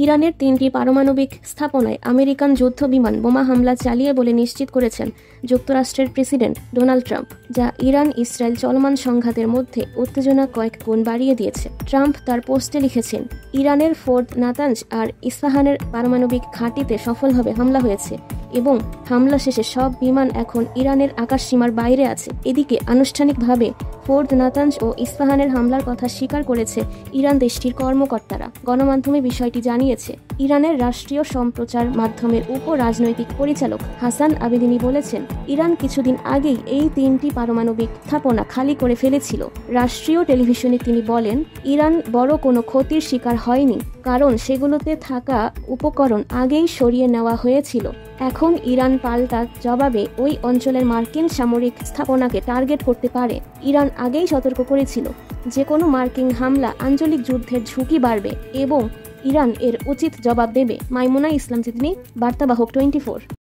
ইরানের 3টি পারমাণবিক স্থাপনায় আমেরিকান যুদ্ধ বিমান বোমা হামলা চালিয়ে বলে নিশ্চিত করেছেন যুক্তরাষ্ট্রের প্রেসিডেন্ট ডোনাল্ড ট্রাম্প, যা ইরান ইসরায়েল চলমান সংঘাতের মধ্যে উত্তেজনা কয়েক গুণ বাড়িয়ে দিয়েছে। ট্রাম্প তার পোস্টে লিখেছেন, ইরানের ফোর্দ নাতাঞ্জ আর ইস্পাহানের পারমাণবিক ঘাঁটিতে সফলভাবে হামলা হয়েছে এবং হামলা শেষে সব বিমান এখন ইরানের আকাশসীমার বাইরে আছে। এদিকে আনুষ্ঠানিকভাবে ফোর্দ নাতাঞ্জ ও ইস্পাহানের হামলার কথা স্বীকার করেছে ইরান দেশটির কর্মকর্তারা। গণমাধ্যমে বিষয়টি জানিয়েছে। ইরানের রাষ্ট্রীয় সম্প্রচার মাধ্যমের উপ-রাজনৈতিক পরিচালক হাসান আবেদিনী বলেছেন, ইরান কিছুদিন আগেই এই 3টি পারমাণবিক স্থাপনা খালি করে ফেলেছিল। রাষ্ট্রীয় টেলিভিশনে তিনি বলেন, ইরান বড় কোনো ক্ষতির শিকার হয়নি, কারণ সেগুলোতে থাকা উপকরণ আগেই সরিয়ে নেওয়া হয়েছিল। এখন ইরান পাল্টা জবাবে ওই অঞ্চলের মার্কিন সামরিক স্থাপনাকে টার্গেট করতে পারে। ইরান আগেই সতর্ক করেছিল যে কোনো মার্কিন হামলা আঞ্চলিক যুদ্ধের ঝুঁকি বাড়বে এবং ইরান এর উচিত জবাব দেবে। মাইমুনা ইসলাম চিতনি, বার্তাবাহক 24।